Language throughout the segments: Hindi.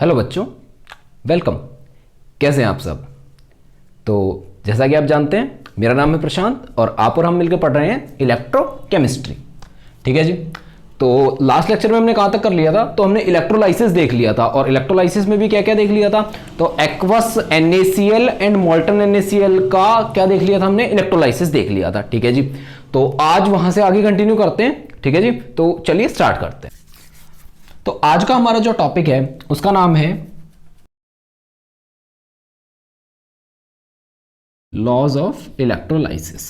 हेलो बच्चों, वेलकम। कैसे हैं आप सब? तो जैसा कि आप जानते हैं, मेरा नाम है प्रशांत और आप और हम मिलकर पढ़ रहे हैं इलेक्ट्रोकेमिस्ट्री। ठीक है जी। तो लास्ट लेक्चर में हमने कहाँ तक कर लिया था? तो हमने इलेक्ट्रोलाइसिस देख लिया था और इलेक्ट्रोलाइसिस में भी क्या क्या देख लिया था? तो aqueous NaCl and molten NaCl का क्या देख लिया था हमने? इलेक्ट्रोलाइसिस देख लिया था। ठीक है जी। तो आज वहां से आगे कंटिन्यू करते हैं। ठीक है जी। तो चलिए स्टार्ट करते हैं। तो आज का हमारा जो टॉपिक है उसका नाम है लॉज ऑफ इलेक्ट्रोलाइसिस।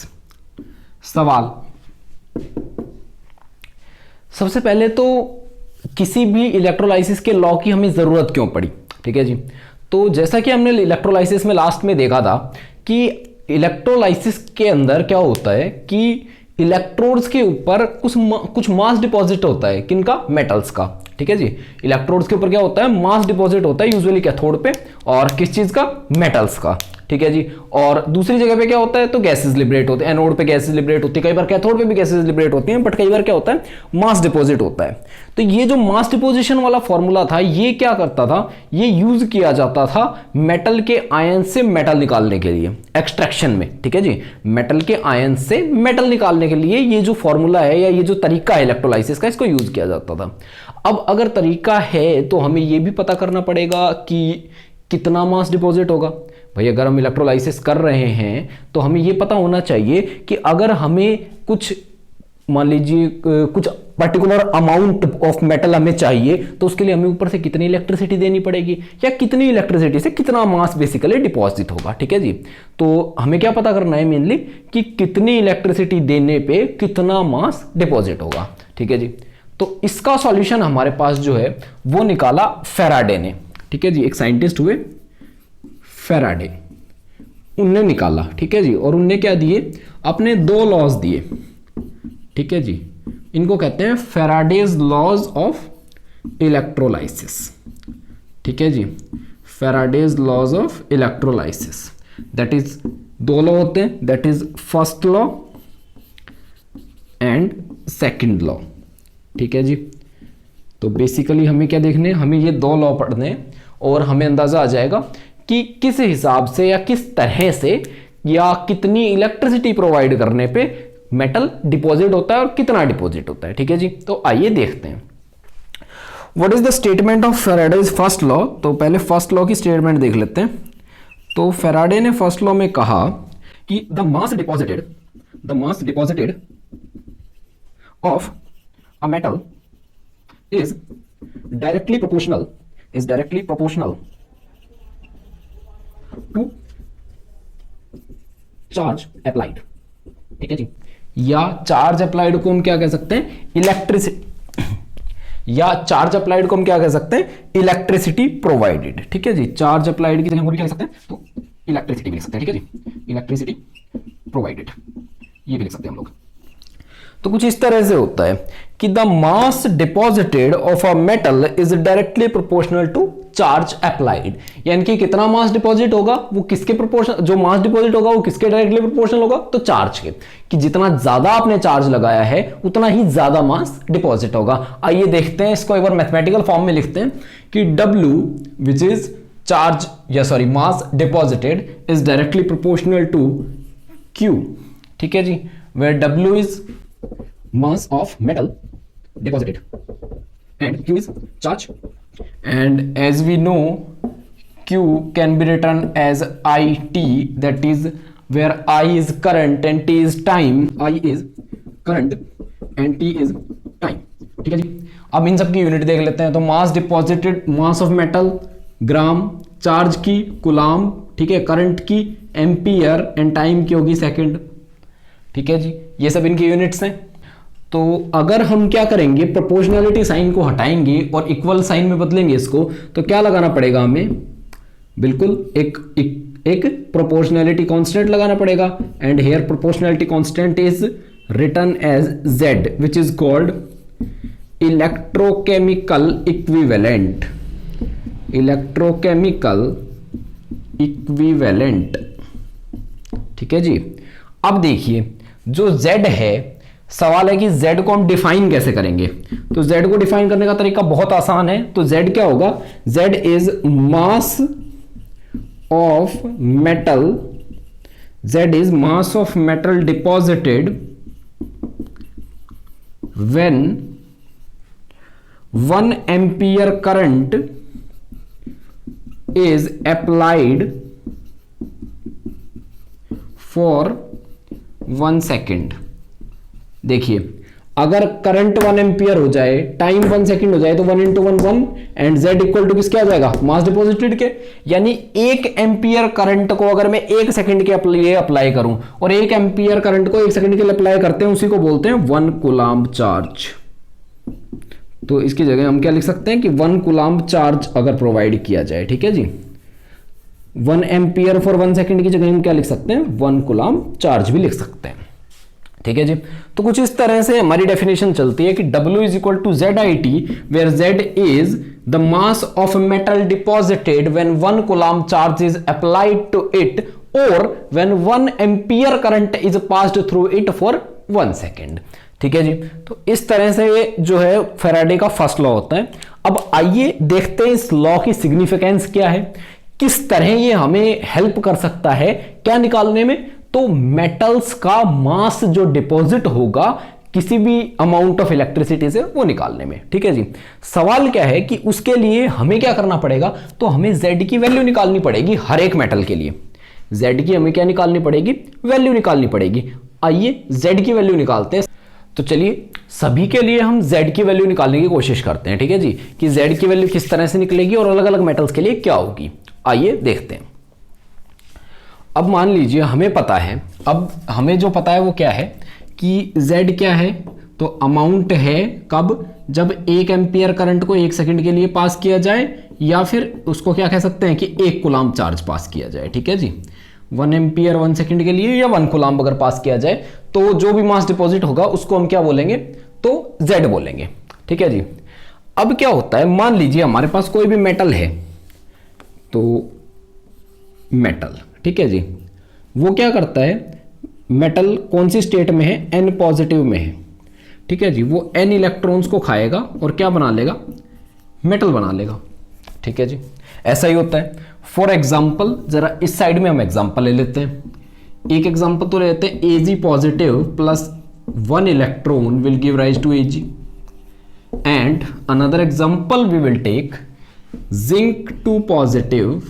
सवाल, सबसे पहले तो किसी भी इलेक्ट्रोलाइसिस के लॉ की हमें जरूरत क्यों पड़ी? ठीक है जी। तो जैसा कि हमने इलेक्ट्रोलाइसिस में लास्ट में देखा था कि इलेक्ट्रोलाइसिस के अंदर क्या होता है कि इलेक्ट्रोड्स के ऊपर कुछ मास डिपॉजिट होता है। किनका? मेटल्स का। ठीक है जी। इलेक्ट्रोड्स के ऊपर क्या होता है? मास डिपॉजिट होता है, यूजुअली कैथोड पे, और किस चीज का? मेटल्स का। ठीक है जी। और दूसरी जगह पे क्या होता है? तो गैसेस लिबरेट होते हैं। एनोड पे गैसेस लिबरेट होती है, कई बार कैथोड पे भी गैसेस लिबरेट होती हैं, बट कई बार क्या होता है? मास डिपॉजिट होता है। तो ये जो मास डिपोजिशन वाला फॉर्मूला था, ये क्या करता था? ये यूज किया जाता था मेटल के आयन से मेटल निकालने के लिए, एक्सट्रैक्शन में। ठीक है जी। मेटल के आयन से मेटल निकालने के लिए ये जो फॉर्मूला है या ये जो तरीका है इलेक्ट्रोलाइसिस का, इसको यूज किया जाता था। अब अगर तरीका है तो हमें ये भी पता करना पड़ेगा कि कितना मास डिपॉजिट होगा। भाई अगर हम इलेक्ट्रोलाइसिस कर रहे हैं तो हमें ये पता होना चाहिए कि अगर हमें कुछ, मान लीजिए कुछ पर्टिकुलर अमाउंट ऑफ मेटल हमें चाहिए, तो उसके लिए हमें ऊपर से कितनी इलेक्ट्रिसिटी देनी पड़ेगी, या कितनी इलेक्ट्रिसिटी से कितना मास बेसिकली डिपॉजिट होगा। ठीक है जी। तो हमें क्या पता करना है मेनली कि कितनी इलेक्ट्रिसिटी देने पे कितना मास डिपॉजिट होगा। ठीक है जी। तो इसका सॉल्यूशन हमारे पास जो है वो निकाला फैराडे ने। ठीक है जी। एक साइंटिस्ट हुए फैराडे, उनने निकाला। ठीक है जी। और उनने क्या दिए? अपने दो लॉज दिए। ठीक है जी। इनको कहते हैं फैराडेज लॉज ऑफ इलेक्ट्रोलाइसिस। ठीक है जी। Faraday's laws of electrolysis, that is दो लॉ होते हैं, that is first law and second law. ठीक है जी। तो बेसिकली हमें क्या देखने, हमें ये दो लॉ पढ़ने और हमें अंदाजा आ जाएगा कि किस हिसाब से या किस तरह से या कितनी इलेक्ट्रिसिटी प्रोवाइड करने पे मेटल डिपॉजिट होता है और कितना डिपॉजिट होता है। ठीक है जी। तो आइए देखते हैं what is the statement of Faraday's first law. तो पहले फर्स्ट लॉ की स्टेटमेंट देख लेते हैं। तो फैराडे ने फर्स्ट लॉ में कहा कि the mass deposited of a metal is directly proportional to charge applied। ठीक है जी। या चार्ज अप्लाइड को हम क्या कह सकते हैं? इलेक्ट्रिसिटी, या चार्ज अप्लाइड को हम क्या कह सकते हैं? Electricity provided. ठीक है जी। चार्ज अप्लाइड की जगह हम भी क्या लिख सकते हैं? तो इलेक्ट्रिसिटी भी लिख सकते हैं। ठीक है जी। इलेक्ट्रिसिटी प्रोवाइडेड, ये भी लिख सकते हैं हम लोग। तो कुछ इस तरह से होता है कि the mass deposited of a metal is directly proportional to charge applied. यानी कि कितना मास डिपॉजिट होगा वो किसके प्रोपोर्शनल, जो मास डिपॉजिट होगा वो किसके डायरेक्टली प्रोपोर्शनल होगा? तो चार्ज के, कि जितना ज्यादा आपने चार्ज लगाया है उतना ही ज्यादा मास डिपॉजिट होगा। आइए देखते हैं इसको एक बार मैथमेटिकल फॉर्म में लिखते हैं कि W विच इज चार्ज या sorry mass deposited is directly proportional to Q। ठीक है जी। Where W is mass of metal deposited and Q is charge, and as we know Q can be written as IT, that is where I is current and T is time। I is current and T is time। ठीक है जी। अब इन सब की यूनिट देख लेते हैं। तो mass deposited, mass of metal gram, charge की कुलाम, ठीक है, करंट की एम्पियर, एंड टाइम की होगी सेकंड। ठीक है जी। ये सब इनकी यूनिट्स हैं। तो अगर हम क्या करेंगे, प्रोपोर्शनैलिटी साइन को हटाएंगे और इक्वल साइन में बदलेंगे इसको, तो क्या लगाना पड़ेगा हमें? बिल्कुल एक प्रोपोर्शनैलिटी कांस्टेंट लगाना पड़ेगा। And here proportionality constant is written as Z, which is called electrochemical equivalent. Electrochemical equivalent. ठीक है जी। अब देखिए जो Z है, सवाल है कि z को हम डिफाइन कैसे करेंगे। तो z को डिफाइन करने का तरीका बहुत आसान है। तो z क्या होगा, z is mass of metal, z is mass of metal deposited when 1 ampere current is applied for 1 second. देखिए, अगर करंट 1 एम्पियर हो जाए, टाइम 1 सेकेंड हो जाए, तो 1 into 1 1 and z equal to किसके आ जाएगा, मास डिपॉजिटेड के। यानी 1 एम्पियर करंट को अगर मैं 1 सेकेंड के लिए अप्लाई करूं, और 1 एम्पियर करंट को 1 सेकेंड के लिए अप्लाई करते हैं, उसी को बोलते हैं 1 कूलाम्ब चार्ज। तो इसकी जगह हम क्या लिख सकते हैं कि 1 कूलाम्ब चार्ज अगर प्रोवाइड किया जाए, ठीक है जी, 1 एम्पियर फॉर 1 सेकेंड की जगह हम क्या लिख सकते हैं, 1 कूलाम्ब चार्ज भी लिख सकते हैं, ठीक है जी। तो कुछ इस तरह से हमारी डेफिनेशन चलती है कि W is equal to ZIT, where Z is the mass of metal deposited when 1 coulomb charge is applied to it और when 1 ampere current is passed through it for 1 second, ठीक है जी। तो इस तरह से ये जो है फैराडे का फर्स्ट लॉ होता है। अब आइए देखते हैं इस लॉ की सिग्निफिकेंस क्या है, किस तरह ये हमें हेल्प कर सकता है क्या निकालने में। तो मेटल्स का मास जो डिपॉजिट होगा किसी भी अमाउंट ऑफ इलेक्ट्रिसिटी से, वो निकालने में, ठीक है जी। सवाल क्या है कि उसके लिए हमें क्या करना पड़ेगा, तो हमें Z की वैल्यू निकालनी पड़ेगी हर एक मेटल के लिए। Z की हमें क्या निकालनी पड़ेगी, वैल्यू निकालनी पड़ेगी। आइए Z की वैल्यू निकालते हैं। तो चलिए सभी के लिए हम Z की वैल्यू निकालने की कोशिश करते हैं, ठीक है जी, कि Z की वैल्यू किस तरह से निकलेगी और अलग अलग मेटल्स के लिए क्या होगी। आइए देखते हैं। अब मान लीजिए हमें पता है, अब हमें जो पता है वो क्या है कि Z क्या है, तो अमाउंट है कब, जब 1 एम्पियर करंट को 1 सेकंड के लिए पास किया जाए, या फिर उसको क्या कह सकते हैं कि 1 कूलाम्ब चार्ज पास किया जाए, ठीक है जी। 1 एम्पियर 1 सेकंड के लिए या 1 कूलाम्ब अगर पास किया जाए, तो जो भी मास डिपॉजिट होगा उसको हम क्या बोलेंगे, तो Z बोलेंगे, ठीक है जी। अब क्या होता है, मान लीजिए हमारे पास कोई भी मेटल है, तो मेटल, ठीक है जी, वो क्या करता है, मेटल कौन सी स्टेट में है, N पॉजिटिव में है, ठीक है जी। वो N इलेक्ट्रॉन्स को खाएगा और क्या बना लेगा, मेटल बना लेगा, ठीक है जी। ऐसा ही होता है। फॉर एग्जाम्पल, जरा इस साइड में हम एग्जाम्पल ले लेते हैं। एक एग्जाम्पल तो ले लेते हैं, Ag positive plus 1 electron will give rise to Ag, and another example we will take zinc 2 positive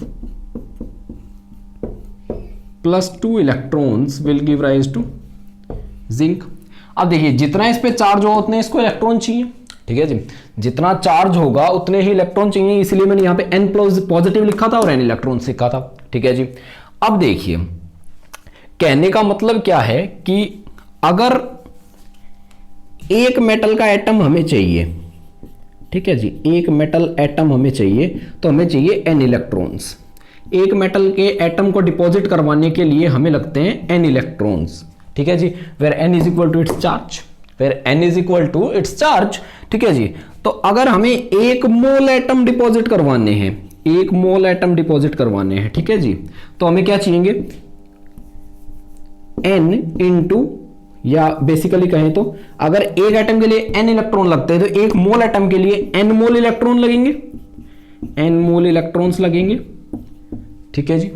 plus 2 electrons will give rise to zinc. अब देखिए, जितना इस पे चार्ज हो उतने इसको इलेक्ट्रॉन चाहिए, ठीक है जी। जितना चार्ज होगा उतने ही इलेक्ट्रॉन चाहिए, इसलिए मैंने यहाँ पे N पॉजिटिव लिखा था और N इलेक्ट्रॉन्स लिखा था, ठीक है जी। अब देखिए, कहने का मतलब क्या है कि अगर एक मेटल का एटम हमें चाहिए, ठीक है जी, एक मेटल एटम हमें चाहिए, तो हमें चाहिए N इलेक्ट्रॉन्स। एक मेटल के एटम को डिपॉजिट करवाने के लिए हमें लगते हैं N इलेक्ट्रॉन्स, ठीक है जी, where N is equal to its charge, where N is equal to its charge, ठीक है जी। तो अगर हमें 1 मोल एटम डिपॉजिट करवाने हैं, 1 मोल एटम डिपॉजिट करवाने हैं, ठीक है जी, तो हमें क्या चाहिए, N इंटू, या बेसिकली कहें तो अगर एक एटम के लिए N इलेक्ट्रॉन लगते हैं, तो 1 मोल एटम के लिए N मोल इलेक्ट्रॉन लगेंगे, N मोल इलेक्ट्रॉन्स लगेंगे, ठीक है जी।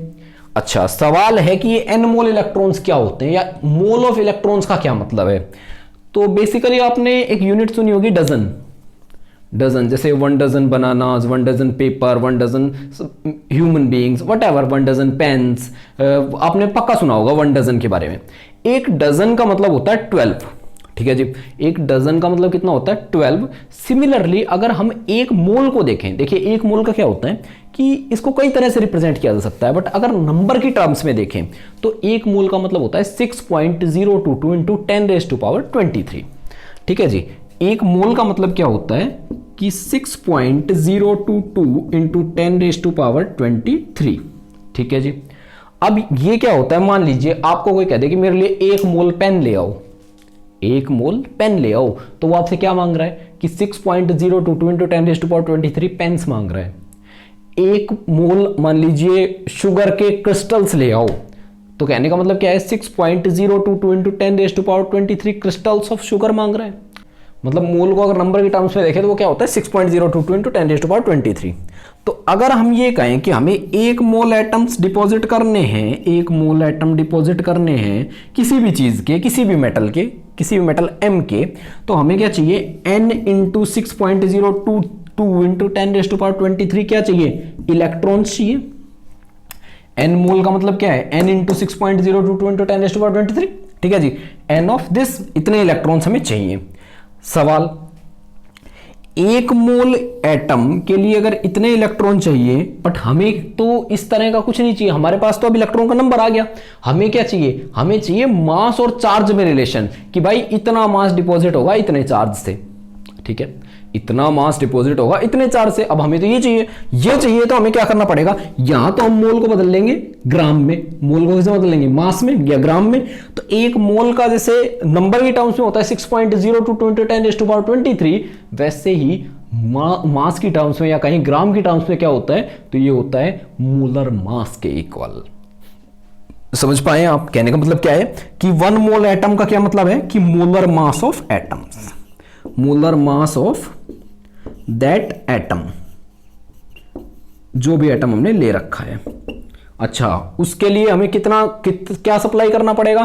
अच्छा, सवाल है कि ये N मोल इलेक्ट्रॉन्स क्या होते हैं, या मोल ऑफ इलेक्ट्रॉन्स का क्या मतलब है। तो बेसिकली आपने एक यूनिट सुनी होगी, डजन, डजन, जैसे 1 dozen bananas, 1 dozen paper, 1 dozen human beings, whatever, 1 dozen pens, आपने पक्का सुना होगा 1 डजन के बारे में। एक डजन का मतलब होता है 12, ठीक है जी, एक डजन का मतलब कितना होता है, 12। सिमिलरली अगर हम 1 मोल को देखें, देखिए 1 मोल का क्या होता है कि इसको कई तरह से रिप्रेजेंट किया जा सकता है, बट अगर नंबर की टर्म्स में देखें तो 1 मोल का मतलब होता है 6.022 इंटू 10⁻23, ठीक है जी। 1 मोल का मतलब क्या होता है कि 6.022 इंटू 10⁻23, ठीक है जी। अब ये क्या होता है, मान लीजिए आपको कोई कह दे कि मेरे लिए 1 मोल पेन ले आओ, 1 मोल पेन ले आओ, तो वो आपसे क्या मांग रहा है कि 6.022 इंटू 10⁻23 पेन्स मांग रहा है। 1 मोल मान लीजिए शुगर के क्रिस्टल्स ले आओ, तो कहने का मतलब क्या है, 6.022 इंटू 10⁻23 क्रिस्टल्स ऑफ शुगर मांग रहा है। मतलब मोल को अगर नंबर के टर्म्स में देखें तो वो क्या होता है, 6.022 इंटू 10⁻23। तो अगर हम ये कहें कि हमें 1 मोल एटम्स डिपॉजिट करने हैं, 1 मोल एटम डिपॉजिट करने हैं किसी भी चीज के, किसी भी मेटल के, किसी भी मेटल M के, तो हमें क्या चाहिए, n इंटू 6.022 इंटू 10⁻23 क्या चाहिए, इलेक्ट्रॉन्स चाहिए। n मोल का मतलब क्या है, n इंटू 6.022 इंटू 10⁻23, ठीक है जी। n ऑफ दिस, इतने इलेक्ट्रॉन्स हमें चाहिए। सवाल, 1 मोल एटम के लिए अगर इतने इलेक्ट्रॉन चाहिए, बट हमें तो इस तरह का कुछ नहीं चाहिए, हमारे पास तो अब इलेक्ट्रॉन का नंबर आ गया। हमें क्या चाहिए, हमें चाहिए मास और चार्ज में रिलेशन, कि भाई इतना मास डिपॉजिट होगा इतने चार्ज से, ठीक है, इतना मास डिपॉजिट होगा इतने चार्ज से। अब हमें तो ये चाहिए तो हमें क्या करना पड़ेगा, यहां तो हम मोल को बदल लेंगे ग्राम में, मोल को कैसे बदल लेंगे, मास में या ग्राम में। तो 1 मोल का जैसे नंबर के टर्म्स में होता है 6.022 इंटू 10⁻23, वैसे ही मास की टर्म्स में या कहीं ग्राम की टर्म्स में क्या होता है, तो ये होता है मोलर मास के इक्वल। समझ पाए आप, कहने का मतलब क्या है कि 1 मोल एटम का क्या मतलब है कि molar mass of atoms, molar mass of that atom, जो भी एटम हमने ले रखा है। अच्छा, उसके लिए हमें क्या सप्लाई करना पड़ेगा,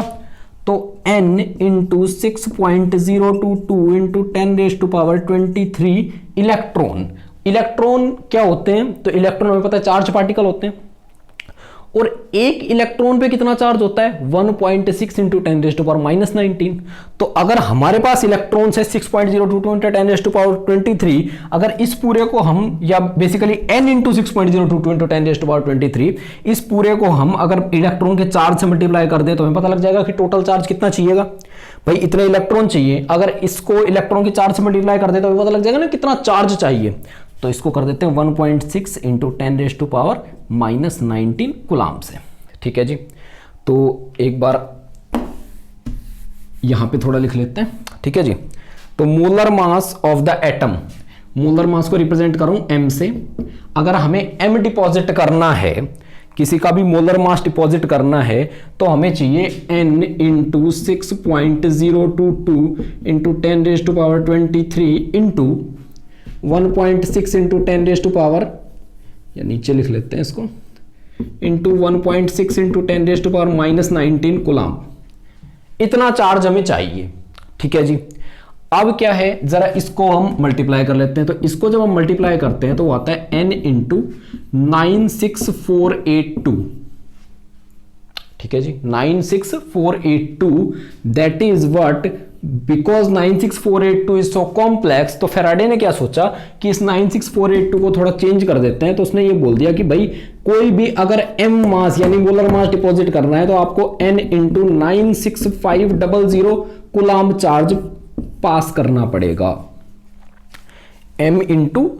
तो n into 6.022 into 10⁻23 electron. Electron क्या होते हैं, तो इलेक्ट्रॉन हमें पता है चार्ज पार्टिकल होते हैं, और एक इलेक्ट्रॉन पे कितना चार्ज होता है, 1.6 इंटू 10⁻⁻19। तो अगर हमारे पास इलेक्ट्रॉन्स है 6.022 इंटू 10⁻23, अगर इस पूरे को हम, या बेसिकली n इंटू 6.022 इंटू 10⁻23, इस पूरे को हम अगर इलेक्ट्रॉन के चार्ज से मल्टीप्लाई कर दें तो हमें पता लग जाएगा कि टोटल चार्ज कितना चाहिएगा। भाई इतने इलेक्ट्रॉन चाहिए, अगर इसको इलेक्ट्रॉन के चार्ज से मल्टीप्लाई कर दे तो हमें पता लग जाएगा ना कितना चार्ज चाहिए। तो इसको कर देते हैं 1.6 इंटू 10⁻⁻19 कूलाम से, ठीक है जी। तो एक बार यहां पे थोड़ा लिख लेते हैं, ठीक है जी। तो molar mass of the atom, molar mass को रिप्रेजेंट करूं m से, अगर हमें m डिपॉजिट करना है, किसी का भी मोलर मास डिपॉजिट करना है, तो हमें चाहिए n into 6.022 into 10⁻23 into 1.6 into 10⁻, या नीचे लिख लेते हैं इसको, इंटू 1.6 इंटू 10⁻⁻19 कूलाम। इतना चार्ज हमें चाहिए, ठीक है जी। अब क्या है, जरा इसको हम मल्टीप्लाई कर लेते हैं। तो इसको जब हम मल्टीप्लाई करते हैं तो वो आता है n इंटू 96482, ठीक है जी, 96482, that is what, because 96482 is so complex. तो फेराडे ने क्या सोचा कि इस 96482 को थोड़ा चेंज कर देते हैं, तो उसने ये बोल दिया कि भाई कोई भी अगर m मास यानी मोलर मास डिपॉजिट करना है तो आपको n इंटू 96500 कूलाम चार्ज पास करना पड़ेगा, n इंटू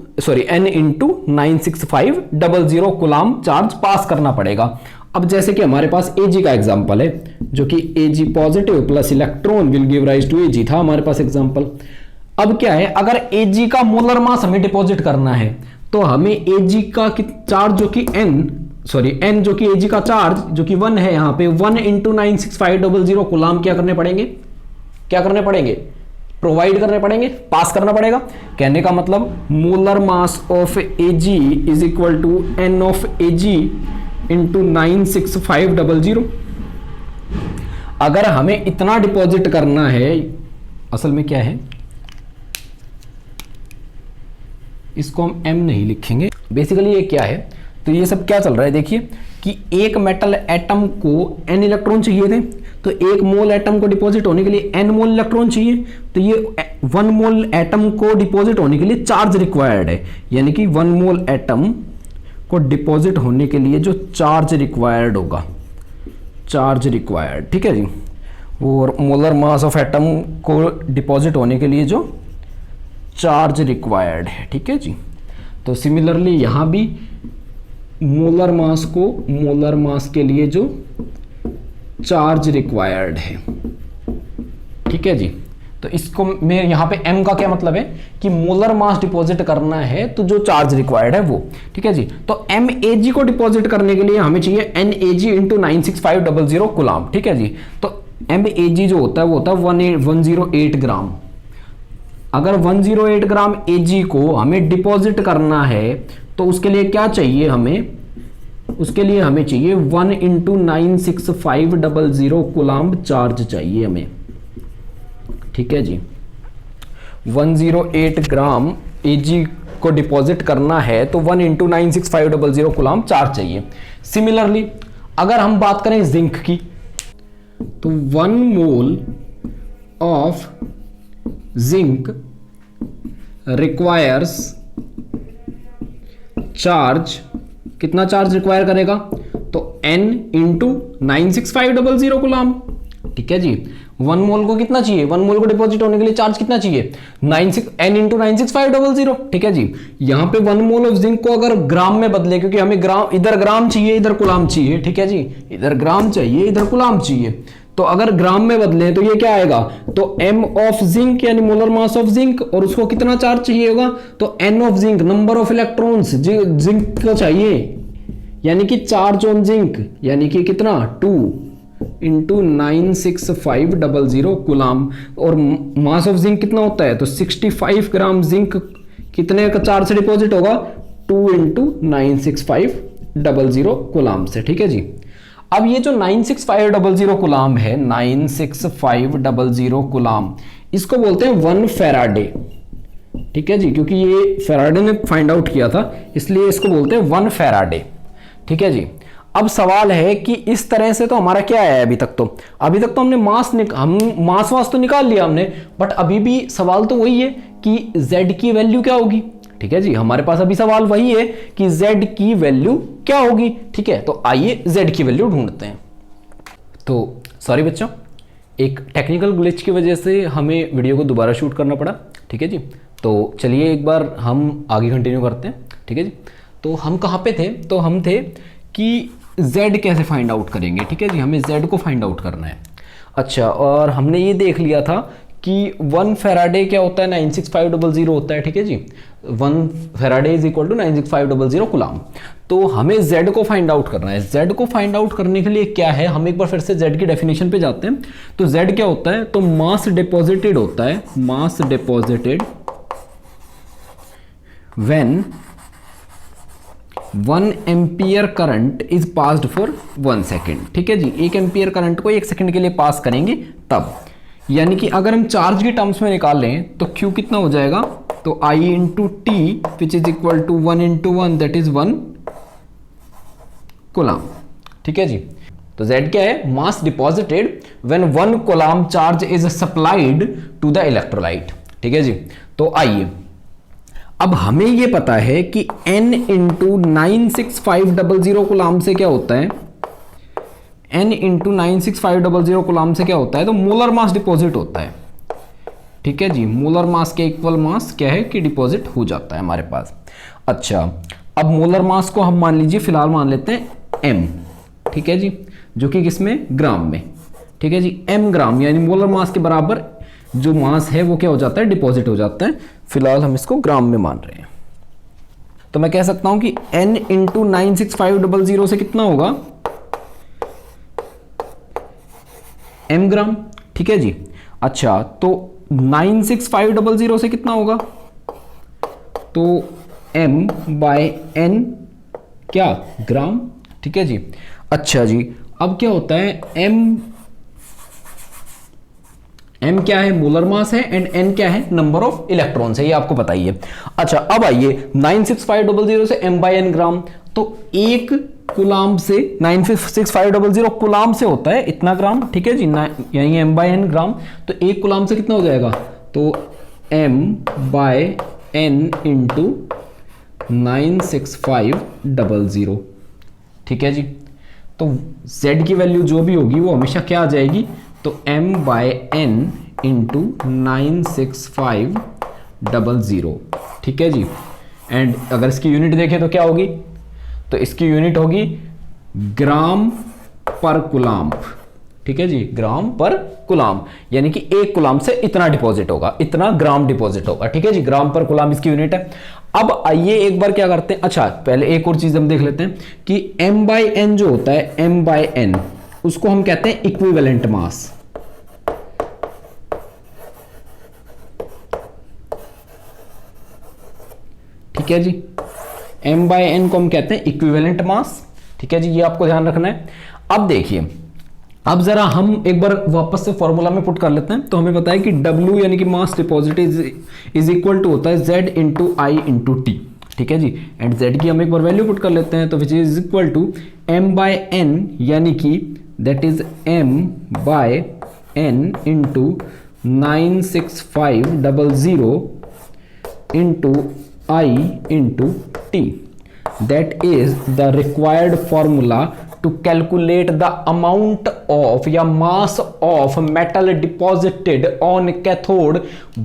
96500 कूलाम चार्ज पास करना पड़ेगा। अब जैसे कि हमारे पास Ag का एग्जांपल है, जो कि Ag positive plus electron will give rise to Ag था हमारे पास एग्जांपल। अब क्या है, अगर Ag का मोलर मास हमें डिपॉजिट करना है तो हमें Ag का चार्ज जो कि n जो कि Ag का चार्ज जो कि 1 है, यहाँ पे 1 इंटू 96500 कूलाम क्या करने पड़ेंगे, प्रोवाइड करने पड़ेंगे, पास करना पड़ेगा। कहने का मतलब molar mass of Ag is equal to n of Ag into 96500। अगर हमें इतना डिपॉजिट करना है, असल में क्या है, इसको हम m नहीं लिखेंगे, बेसिकली ये क्या है, तो ये सब क्या चल रहा है, देखिए कि एक मेटल एटम को n इलेक्ट्रॉन चाहिए थे, तो 1 मोल एटम को डिपॉजिट होने के लिए n मोल इलेक्ट्रॉन चाहिए, तो ये 1 मोल एटम को डिपॉजिट होने के लिए चार्ज रिक्वायर्ड है, यानी कि 1 मोल एटम को डिपॉजिट होने के लिए जो चार्ज रिक्वायर्ड होगा, चार्ज रिक्वायर्ड, ठीक है जी, और मोलर मास ऑफ एटम को डिपॉजिट होने के लिए जो चार्ज रिक्वायर्ड है, ठीक है जी। तो सिमिलरली यहाँ भी मोलर मास के लिए जो चार्ज रिक्वायर्ड है, ठीक है जी। तो इसको मैं यहाँ पे m का क्या मतलब है कि मोलर मास डिपॉजिट करना है तो जो चार्ज रिक्वायर्ड है वो, ठीक है जी। तो MAG को डिपॉजिट करने के लिए हमें चाहिए NAG इंटू 96500 कूलम, ठीक है जी। तो MAG जो होता है वो होता है 108 ग्राम। अगर 108 ग्राम AG को हमें डिपॉजिट करना है तो उसके लिए क्या चाहिए हमें, उसके लिए हमें चाहिए 1 इंटू 96500 कूलम चार्ज चाहिए हमें, ठीक है जी। 108 ग्राम AG को डिपॉजिट करना है तो 1 इंटू 96500 कूलम चार्ज चाहिए। सिमिलरली अगर हम बात करें जिंक की तो 1 mole of zinc requires charge, कितना चार्ज रिक्वायर करेगा तो N इंटू 96500 कूलम, ठीक है जी। 1 मोल को कितना चाहिए, 1 मोल को डिपॉजिट होने के लिए चार्ज कितना चाहिए N इंटू 96500, ठीक है जी। यहां पे 1 मोल ऑफ जिंक को अगर ग्राम में बदले, क्योंकि हमें ग्राम, इधर ग्राम चाहिए इधर कूलम चाहिए, ठीक है जी, इधर ग्राम चाहिए इधर कूलम चाहिए, तो अगर ग्राम में बदले तो ये क्या आएगा, तो m ऑफ जिंक यानी मोलर मास ऑफ जिंक, और उसको कितना चार्ज चाहिए होगा तो n of zinc number of electrons zinc को चाहिए, यानी कि चार्ज ऑन जिंक, यानी कि कितना 2 इंटू 96500 कूलम, और मास ऑफ जिंक कितना होता है तो 65 ग्राम जिंक कितने का चार्ज से डिपॉजिट होगा 2 इंटू 96500 कूलम से, ठीक है जी। अब ये जो 96500 कूलम है, 96500 कूलम, इसको बोलते हैं 1 फैराडे, ठीक है जी, क्योंकि ये फैराडे ने फाइंड आउट किया था इसलिए इसको बोलते हैं 1 फैराडे, ठीक है जी। अब सवाल है कि इस तरह से तो हमारा क्या है, अभी तक तो हमने मास वास तो निकाल लिया हमने, बट अभी भी सवाल तो वही है कि Z की वैल्यू क्या होगी, ठीक है जी। हमारे पास अभी सवाल वही है कि Z की वैल्यू क्या होगी, ठीक है। तो आइए Z की वैल्यू ढूंढते हैं। तो सॉरी बच्चों, एक टेक्निकल ग्लिच की वजह से हमें वीडियो को दोबारा शूट करना पड़ा, ठीक है जी। तो चलिए एक बार हम आगे कंटिन्यू करते हैं, ठीक है जी। तो हम कहाँ पे थे, तो हम थे कि Z कैसे फाइंड आउट करेंगे, ठीक है जी, हमें Z को फाइंड आउट करना है। अच्छा, और हमने ये देख लिया था कि 1 फैराडे क्या होता है 96500 होता है, ठीक है जी। 1 faraday is equal to 96500 coulomb. तो हमें Z को फाइंड आउट करना है। Z को फाइंड आउट करने के लिए क्या है, हम एक बार फिर से Z की डेफिनेशन पे जाते हैं। तो Z क्या होता है, तो मास डिपॉजिटेड होता है, mass deposited when 1 ampere current is passed for 1 second, ठीक है जी। 1 एम्पियर करंट को 1 सेकेंड के लिए पास करेंगे तब, यानी कि अगर हम चार्ज की टर्म्स में निकाल लें तो Q कितना हो जाएगा, तो I into T which is equal to 1 into 1 that is 1 coulomb, ठीक है जी। तो Z क्या है, mass deposited when 1 coulomb charge is supplied to the electrolyte, ठीक है जी। तो आइए, अब हमें ये पता है कि N इंटू 96500 कूलम से क्या होता है, N इंटू 96500 कूलम से क्या होता है, तो मोलर मास डिपॉजिट होता है, ठीक है जी। मोलर मास के इक्वल मास क्या है कि डिपॉजिट हो जाता है हमारे पास। अच्छा, अब मोलर मास को हम मान लीजिए फिलहाल मान लेते हैं M, ठीक है जी, जो कि किसमें, ग्राम में, ठीक है जी। M ग्राम यानी मोलर मास के बराबर जो मास है वो क्या हो जाता है, डिपॉजिट हो जाता है। फिलहाल हम इसको ग्राम में मान रहे हैं, तो मैं कह सकता हूं कि N इंटू 96500 से कितना होगा, M ग्राम, ठीक है जी। अच्छा, तो 96500 से कितना होगा, तो M बाय N क्या, ग्राम, ठीक है जी। अच्छा जी, अब क्या होता है, M क्या है, मोलर मास है, एंड N क्या है, नंबर ऑफ इलेक्ट्रॉन्स है, ये आपको पता ही है। अच्छा, अब आइए 96500 से M बाय N ग्राम, तो 1 कूलम से 96500 कूलम से होता है इतना ग्राम, ठीक है जी, यानी M बाय N ग्राम, तो 1 कूलम से कितना हो जाएगा, तो M बाय N इंटू 96500, ठीक है जी। तो Z की वैल्यू जो भी होगी वो हमेशा क्या आ जाएगी, तो M बाय N इंटू 96500, ठीक है जी। एंड अगर इसकी यूनिट देखें तो क्या होगी, तो इसकी यूनिट होगी ग्राम पर कूलम, ठीक है जी, ग्राम पर कुलाम, यानी कि एक कुलाम से इतना डिपॉजिट होगा, इतना ग्राम डिपॉजिट होगा। ठीक है जी, ग्राम पर कुलाम इसकी यूनिट है। अब आइए एक बार क्या करते हैं, अच्छा पहले एक और चीज हम देख लेते हैं कि m/n जो होता है, m/n उसको हम कहते हैं इक्विवेलेंट मास। ठीक है जी, m/n को हम कहते हैं इक्विवेलेंट मास। ठीक है जी, ये आपको ध्यान रखना है। अब देखिए, अब जरा हम एक बार वापस से फॉर्मूला में पुट कर लेते हैं। तो हमें पता है कि W यानी कि मास डिपॉजिट इज इक्वल टू होता है Z इंटू आई इंटू टी। ठीक है जी, एंड Z की हम एक बार वैल्यू पुट कर लेते हैं, तो विच इज इक्वल टू m/n यानी कि that is m/n into 96500 into I into T. That is the required formula to calculate the amount of या mass of metal deposited on cathode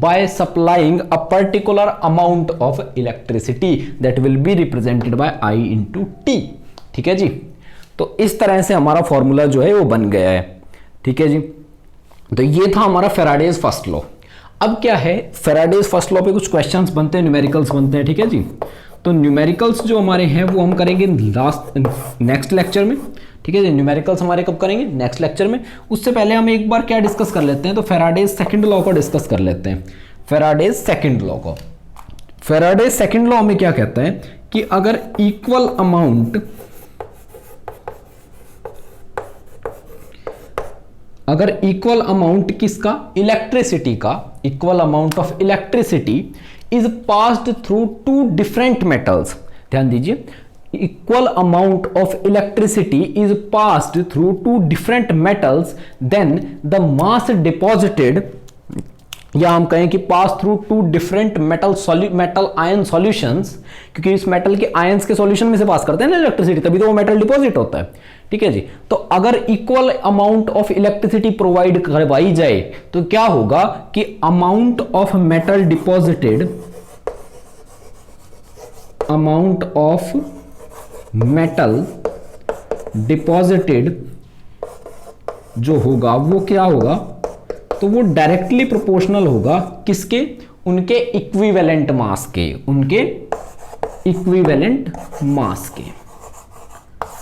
by supplying a particular amount of electricity that will be represented by I into T. ठीक है जी, तो इस तरह से हमारा फॉर्मूला जो है वो बन गया है। ठीक है जी, तो ये था हमारा फैराडेज फर्स्ट लॉ। अब क्या है, फैराडेज फर्स्ट लॉ पे कुछ क्वेश्चंस बनते हैं, न्यूमेरिकल्स बनते हैं। ठीक है जी, तो न्यूमेरिकल्स जो हमारे हैं वो हम करेंगे नेक्स्ट लेक्चर में। ठीक है जी, न्यूमेरिकल्स हमारे कब करेंगे, नेक्स्ट लेक्चर में। उससे पहले हम एक बार क्या डिस्कस कर लेते हैं, तो फैराडेज सेकंड लॉ को डिस्कस कर लेते हैं। फैराडेज सेकंड लॉ को, फैराडेज सेकंड लॉ हमें क्या कहता है कि अगर इक्वल अमाउंट, अगर इक्वल अमाउंट किसका, इलेक्ट्रिसिटी का, equal amount of electricity is passed through two different metals, ध्यान दीजिए, equal amount of electricity is passed through two different metals, then the mass deposited, या हम कहें कि pass through two different metal ion solutions, क्योंकि इस मेटल के आयंस के सॉल्यूशन में से पास करते हैं ना इलेक्ट्रिसिटी, तभी तो वो मेटल डिपॉजिट होता है। ठीक है जी, तो अगर equal amount of electricity provide करवाई जाए तो क्या होगा कि amount of metal deposited, amount of metal deposited जो होगा वो क्या होगा, तो वो डायरेक्टली प्रोपोर्शनल होगा किसके, उनके इक्विवेलेंट मास के, उनके इक्विवेलेंट मास के।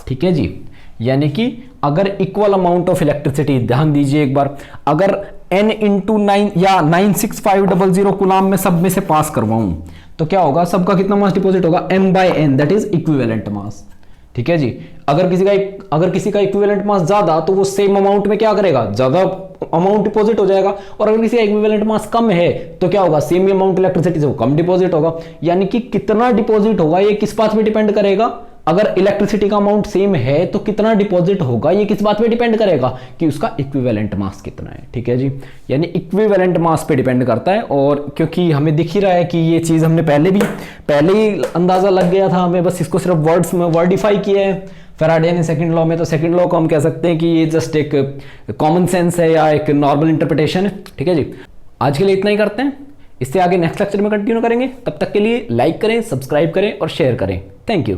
ठीक है जी, यानी कि अगर इक्वल अमाउंट ऑफ इलेक्ट्रिसिटी, ध्यान दीजिए एक बार, अगर n इंटू 9 या 96500 कुलाम में सब में से पास करवाऊं तो क्या होगा, सबका कितना मास डिपॉजिट होगा, m/n, that is equivalent mass. ठीक है जी, अगर किसी का इक्विवेलेंट मास ज्यादा तो वो सेम अमाउंट में क्या करेगा, ज्यादा अमाउंट डिपॉजिट हो जाएगा, और अगर किसी का इक्विवेलेंट मास कम है तो क्या होगा, सेम अमाउंट इलेक्ट्रिसिटी से वो कम डिपॉजिट होगा। यानी कि कितना डिपॉजिट होगा ये किस बात पे डिपेंड करेगा, अगर इलेक्ट्रिसिटी का अमाउंट सेम है तो कितना डिपॉजिट होगा ये किस बात पे डिपेंड करेगा, कि उसका इक्विवेलेंट मास कितना है। ठीक है जी, यानी इक्विवेलेंट मास पे डिपेंड करता है। और क्योंकि हमें दिख ही रहा है कि ये चीज हमने पहले ही अंदाजा लग गया था, हमें बस इसको सिर्फ वर्ड्स में वर्डिफाई किया है फैराडे ने सेकंड लॉ में, तो सेकंड लॉ को हम कह सकते हैं कि ये जस्ट एक कॉमन सेंस है या एक नॉर्मल इंटरप्रिटेशन है। ठीक है जी, आज के लिए इतना ही करते हैं, इससे आगे नेक्स्ट लेक्चर में कंटिन्यू करेंगे। तब तक के लिए लाइक करें, सब्सक्राइब करें और शेयर करें। Thank you.